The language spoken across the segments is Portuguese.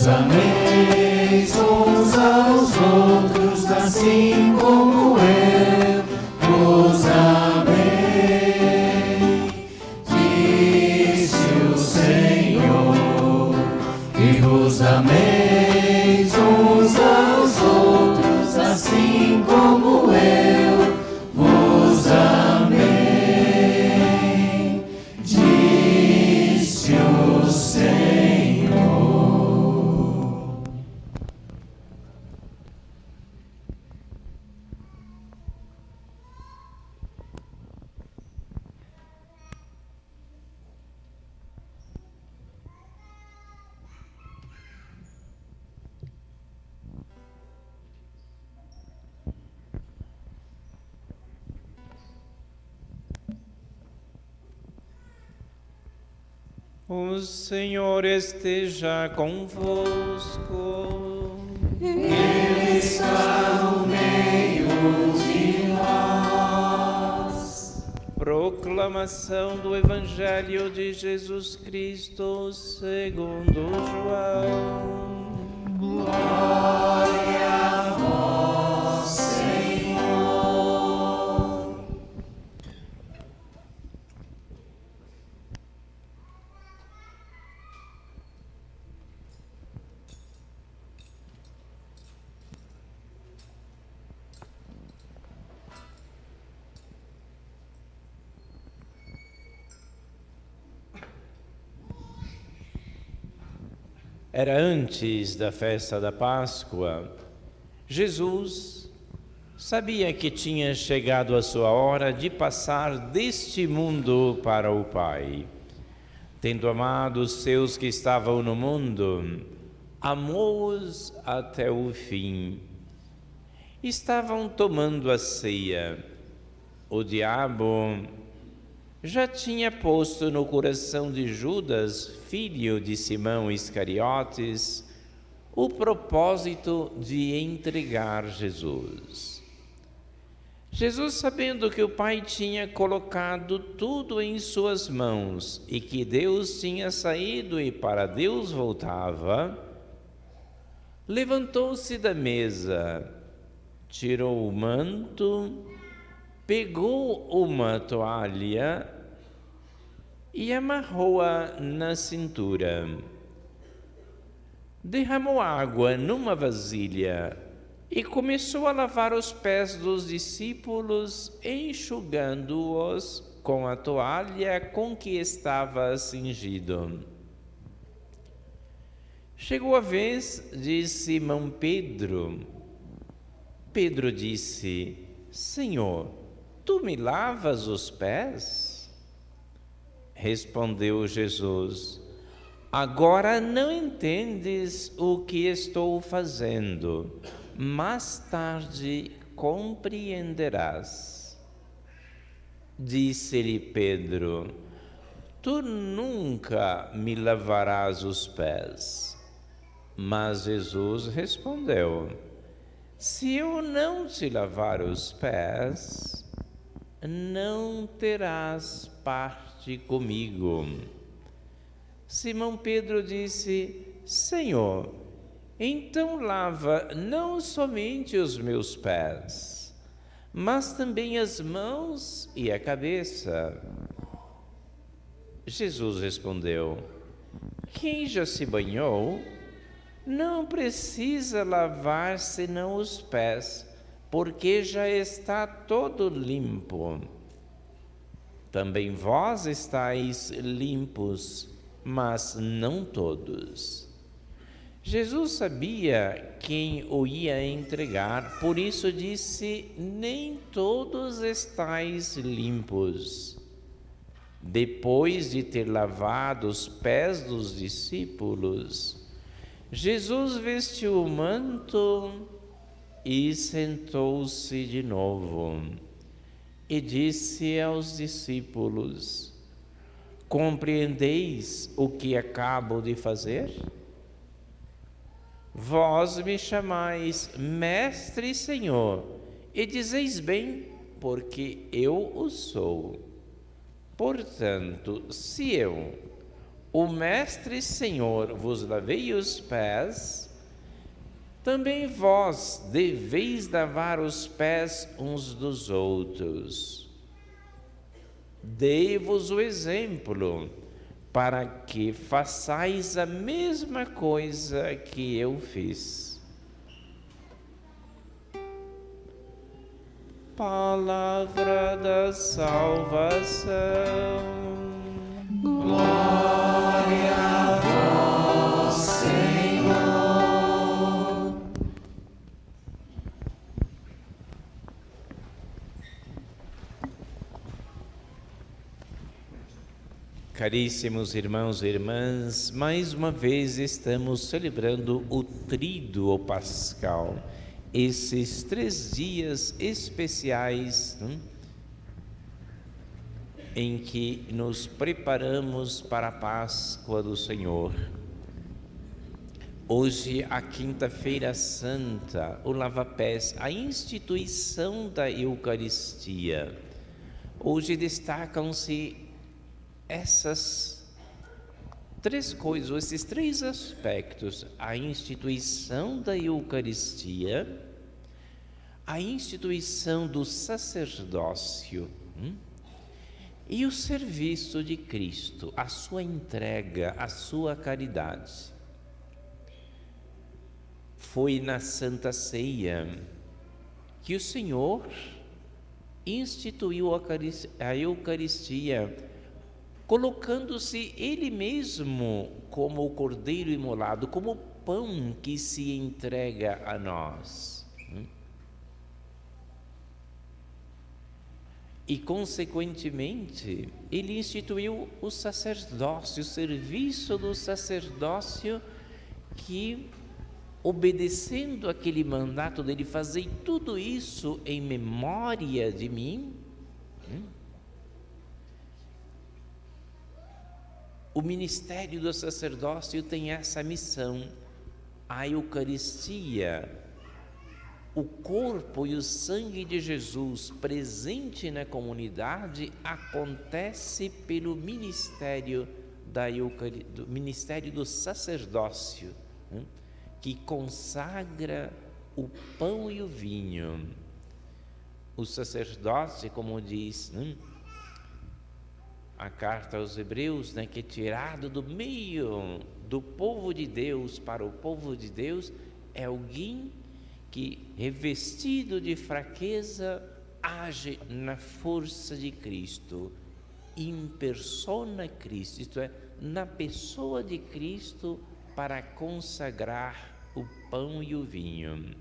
Vos ameis uns aos outros, assim como eu vos amei. Disse o Senhor, que vos ameis uns aos outros, assim como eu vos amei. Disse o Senhor. O Senhor esteja convosco. Ele está no meio de nós. Proclamação do Evangelho de Jesus Cristo segundo João. Glória a vós, Senhor. Era antes da festa da Páscoa. Jesus sabia que tinha chegado a sua hora de passar deste mundo para o Pai. Tendo amado os seus que estavam no mundo, amou-os até o fim. Estavam tomando a ceia. O diabo já tinha posto no coração de Judas, filho de Simão Iscariotes, o propósito de entregar Jesus. Jesus, sabendo que o Pai tinha colocado tudo em suas mãos e que Deus tinha saído e para Deus voltava, levantou-se da mesa, tirou o manto, pegou uma toalha e amarrou-a na cintura. Derramou água numa vasilha e começou a lavar os pés dos discípulos, enxugando-os com a toalha com que estava cingido. Chegou a vez de Simão Pedro. Pedro disse: Senhor, tu me lavas os pés? Respondeu Jesus: agora não entendes o que estou fazendo, mais tarde compreenderás. Disse-lhe Pedro: tu nunca me lavarás os pés. Mas Jesus respondeu: se eu não te lavar os pés, não terás parte comigo. Simão Pedro disse: Senhor, então lava não somente os meus pés, mas também as mãos e a cabeça. Jesus respondeu: quem já se banhou não precisa lavar senão os pés, porque já está todo limpo. Também vós estáis limpos, mas não todos. Jesus sabia quem o ia entregar, por isso disse: nem todos estáis limpos. Depois de ter lavado os pés dos discípulos, Jesus vestiu o manto e sentou-se de novo. E disse aos discípulos: compreendeis o que acabo de fazer? Vós me chamais Mestre e Senhor, e dizeis bem, porque eu o sou. Portanto, se eu, o Mestre Senhor vos lavei os pés, também vós deveis lavar os pés uns dos outros. Dei-vos o exemplo, para que façais a mesma coisa que eu fiz. Palavra da salvação. Glória a vós, Senhor. Caríssimos irmãos e irmãs, mais uma vez estamos celebrando o Tríduo Pascal, esses 3 dias especiais em que nos preparamos para a Páscoa do Senhor. Hoje, a Quinta-feira Santa, o lava-pés, a instituição da Eucaristia. Hoje destacam-se essas 3 coisas, esses 3 aspectos: a instituição da Eucaristia, a instituição do sacerdócio e o serviço de Cristo, a sua entrega, a sua caridade. Foi na Santa Ceia que o Senhor instituiu a Eucaristia, colocando-se Ele mesmo como o Cordeiro imolado, como o pão que se entrega a nós. E, consequentemente, Ele instituiu o sacerdócio, o serviço do sacerdócio, que, obedecendo aquele mandato dele, fazei tudo isso em memória de mim. O ministério do sacerdócio tem essa missão. A Eucaristia, o corpo e o sangue de Jesus presente na comunidade, acontece pelo ministério do ministério do sacerdócio, que consagra o pão e o vinho. O sacerdócio, como diz a carta aos Hebreus, que é tirado do meio do povo de Deus para o povo de Deus, é alguém que, revestido de fraqueza, age na força de Cristo, in persona Christi, isto é, na pessoa de Cristo, para consagrar o pão e o vinho.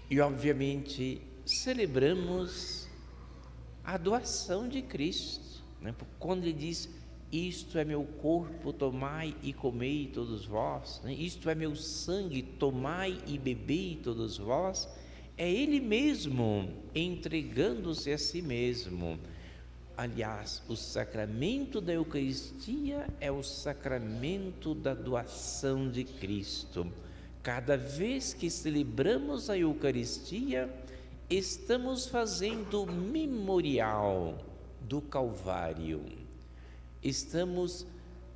E, obviamente, celebramos a doação de Cristo, quando Ele diz: isto é meu corpo, tomai e comei todos vós, isto é meu sangue, tomai e bebei todos vós. É Ele mesmo entregando-se a si mesmo. Aliás, o sacramento da Eucaristia é o sacramento da doação de Cristo. Cada vez que celebramos a Eucaristia, estamos fazendo memorial do Calvário. Estamos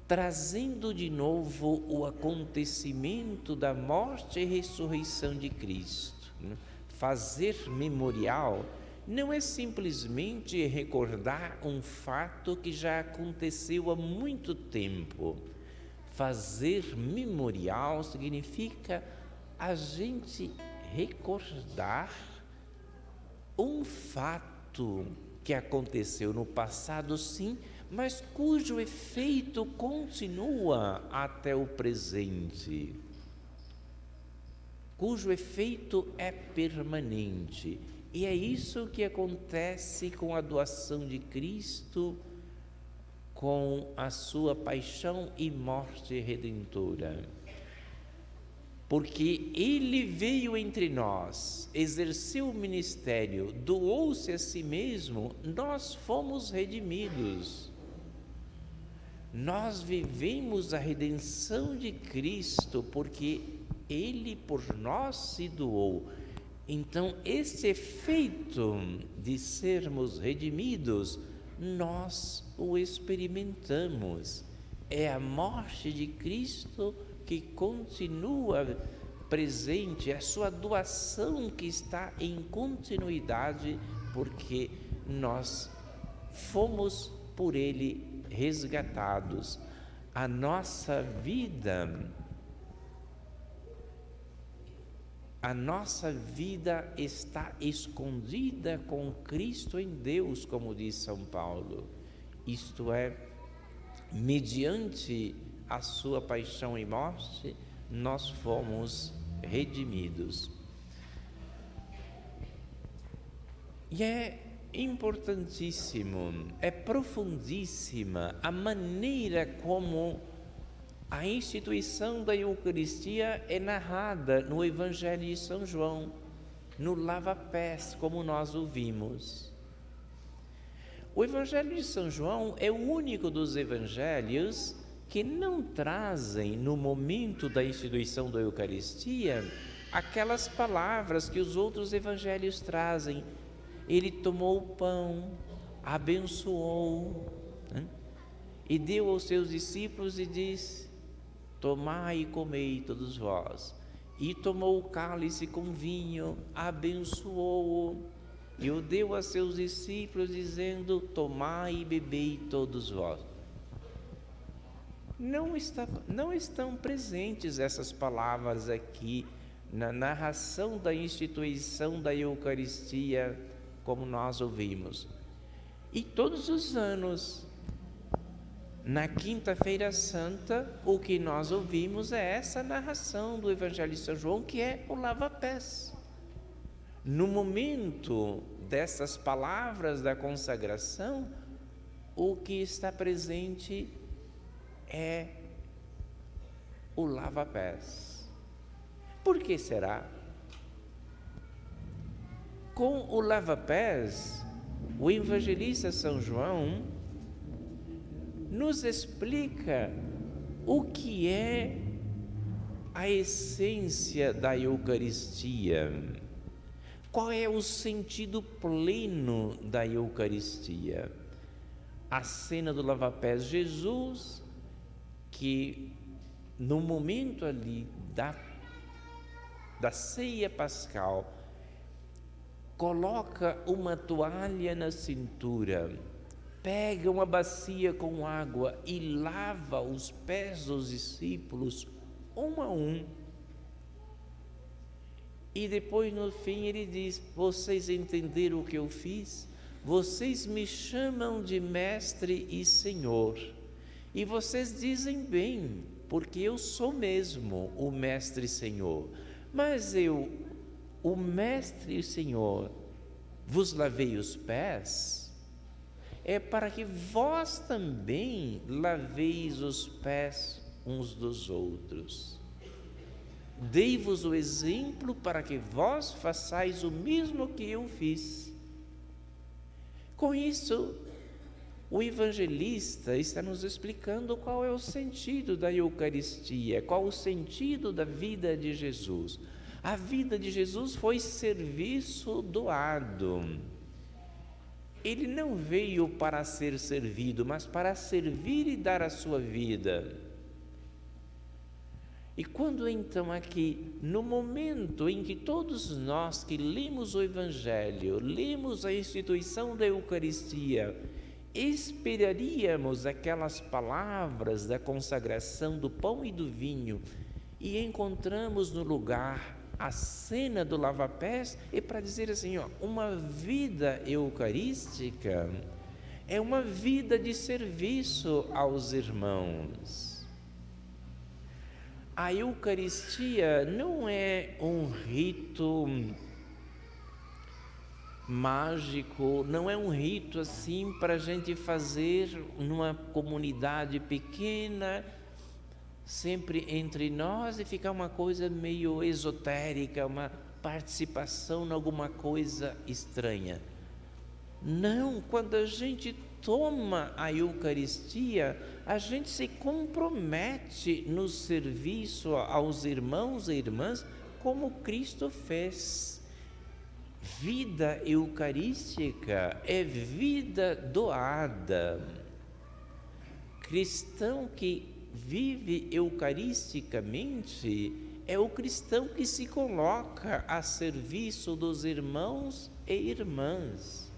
trazendo de novo o acontecimento da morte e ressurreição de Cristo. Fazer memorial não é simplesmente recordar um fato que já aconteceu há muito tempo. Fazer memorial significa a gente recordar um fato que aconteceu no passado, sim, mas cujo efeito continua até o presente, cujo efeito é permanente. E é isso que acontece com a doação de Cristo, com a sua paixão e morte redentora. Porque Ele veio entre nós, exerceu o ministério, doou-se a si mesmo, nós fomos redimidos. Nós vivemos a redenção de Cristo porque Ele por nós se doou. Então, esse efeito de sermos redimidos nós o experimentamos. É a morte de Cristo que continua presente, é a sua doação que está em continuidade, porque nós fomos por Ele resgatados. A nossa vida está escondida com Cristo em Deus, como diz São Paulo. Isto é, mediante a sua paixão e morte, nós fomos redimidos. E é importantíssimo, é profundíssima a maneira como a instituição da Eucaristia é narrada no Evangelho de São João, no lava-pés, como nós ouvimos. O Evangelho de São João é o único dos evangelhos que não trazem, no momento da instituição da Eucaristia, aquelas palavras que os outros evangelhos trazem. Ele tomou o pão, abençoou, e deu aos seus discípulos e disse: tomai e comei todos vós. E tomou o cálice com vinho, abençoou-o, e o deu a seus discípulos, dizendo: tomai e bebei todos vós. Não estão presentes essas palavras aqui na narração da instituição da Eucaristia, como nós ouvimos. E todos os anos, na Quinta-feira Santa, o que nós ouvimos é essa narração do Evangelho de São João, que é o lava-pés. No momento dessas palavras da consagração, o que está presente é o lava-pés. Por que será? Com o lava-pés, o evangelista São João nos explica o que é a essência da Eucaristia. Qual é o sentido pleno da Eucaristia? A cena do lava-pés, Jesus, que no momento ali da ceia pascal, coloca uma toalha na cintura, pega uma bacia com água e lava os pés dos discípulos, um a um. E depois, no fim, ele diz: vocês entenderam o que eu fiz? Vocês me chamam de mestre e senhor. E vocês dizem bem, porque eu sou mesmo o mestre e senhor. Mas eu, o mestre e senhor, vos lavei os pés, é para que vós também laveis os pés uns dos outros. Dei-vos o exemplo para que vós façais o mesmo que eu fiz. Com isso, o evangelista está nos explicando qual é o sentido da Eucaristia, qual o sentido da vida de Jesus. A vida de Jesus foi serviço doado. Ele não veio para ser servido, mas para servir e dar a sua vida. E quando então aqui, no momento em que todos nós que lemos o Evangelho, lemos a instituição da Eucaristia, esperaríamos aquelas palavras da consagração do pão e do vinho, e encontramos no lugar a cena do lava-pés, é para dizer assim, uma vida eucarística é uma vida de serviço aos irmãos. A Eucaristia não é um rito mágico, não é um rito assim para a gente fazer numa comunidade pequena, sempre entre nós, e ficar uma coisa meio esotérica, uma participação em alguma coisa estranha. Não, quando a gente toma a Eucaristia, a gente se compromete no serviço aos irmãos e irmãs, como Cristo fez. Vida eucarística é vida doada. Cristão que vive eucaristicamente é o cristão que se coloca a serviço dos irmãos e irmãs.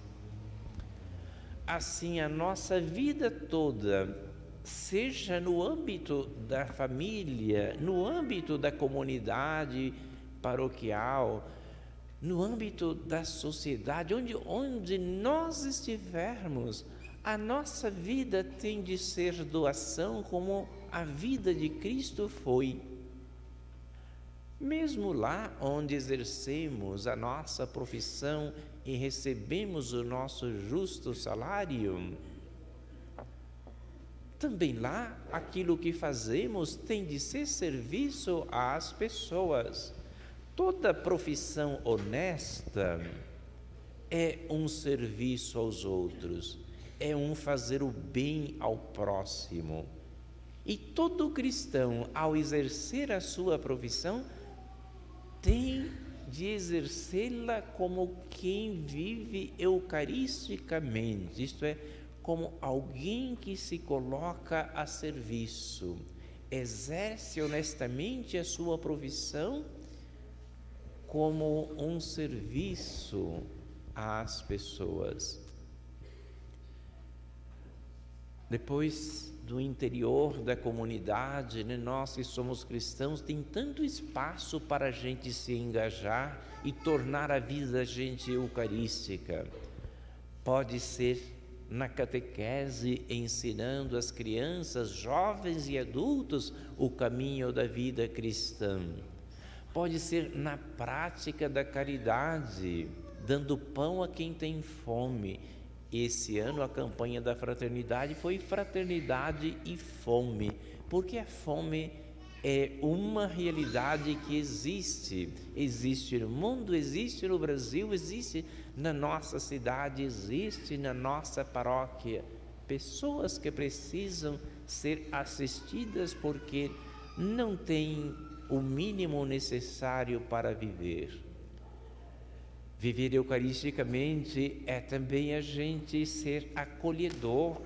Assim, a nossa vida toda, seja no âmbito da família, no âmbito da comunidade paroquial, no âmbito da sociedade, onde nós estivermos, a nossa vida tem de ser doação, como a vida de Cristo foi. Mesmo lá onde exercemos a nossa profissão e recebemos o nosso justo salário, também lá aquilo que fazemos tem de ser serviço às pessoas. Toda profissão honesta é um serviço aos outros, é um fazer o bem ao próximo. E todo cristão, ao exercer a sua profissão, tem de exercê-la como quem vive eucaristicamente, isto é, como alguém que se coloca a serviço, exerce honestamente a sua profissão como um serviço às pessoas. Depois, do interior da comunidade, nós que somos cristãos, tem tanto espaço para a gente se engajar e tornar a vida da gente eucarística. Pode ser na catequese, ensinando as crianças, jovens e adultos o caminho da vida cristã. Pode ser na prática da caridade, dando pão a quem tem fome. Esse ano a campanha da fraternidade foi Fraternidade e Fome, porque a fome é uma realidade que existe no mundo, existe no Brasil, existe na nossa cidade, existe na nossa paróquia. Pessoas que precisam ser assistidas porque não têm o mínimo necessário para viver. Viver eucaristicamente é também a gente ser acolhedor,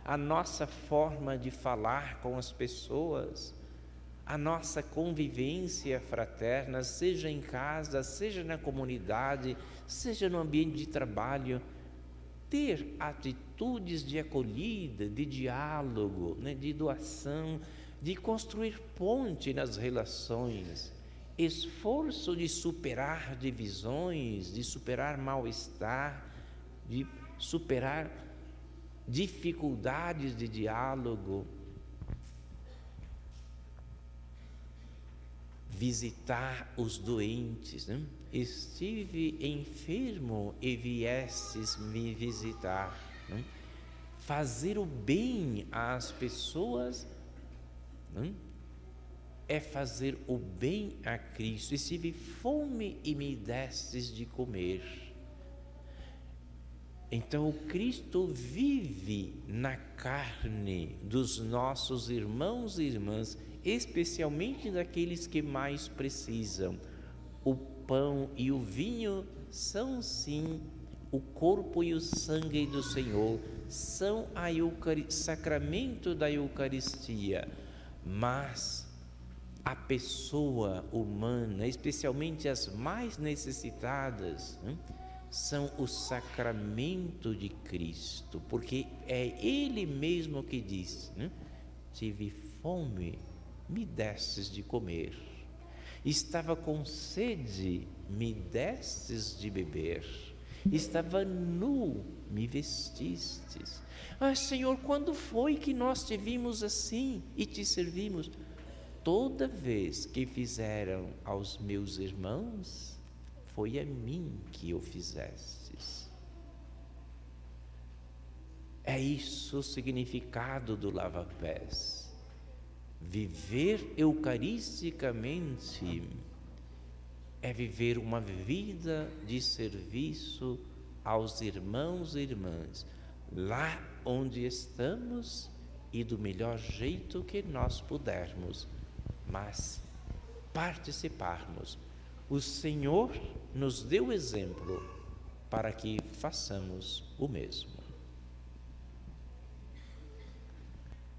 a nossa forma de falar com as pessoas, a nossa convivência fraterna, seja em casa, seja na comunidade, seja no ambiente de trabalho, ter atitudes de acolhida, de diálogo, de doação, de construir ponte nas relações, esforço de superar divisões, de superar mal-estar, de superar dificuldades de diálogo, visitar os doentes, Estive enfermo e viestes me visitar, Fazer o bem às pessoas, é fazer o bem a Cristo. Estive fome e me destes de comer. Então o Cristo vive na carne dos nossos irmãos e irmãs, especialmente daqueles que mais precisam. O pão e o vinho são sim o corpo e o sangue do Senhor, são o sacramento da Eucaristia, mas a pessoa humana, especialmente as mais necessitadas, são o sacramento de Cristo, porque é Ele mesmo que diz, tive fome, me destes de comer, estava com sede, me destes de beber, estava nu, me vestistes. Senhor, quando foi que nós te vimos assim e te servimos? Toda vez que fizeram aos meus irmãos, foi a mim que o fizestes. É isso o significado do lava-pés. Viver eucaristicamente é viver uma vida de serviço aos irmãos e irmãs, lá onde estamos e do melhor jeito que nós pudermos, mas participarmos o Senhor nos deu exemplo para que façamos o mesmo.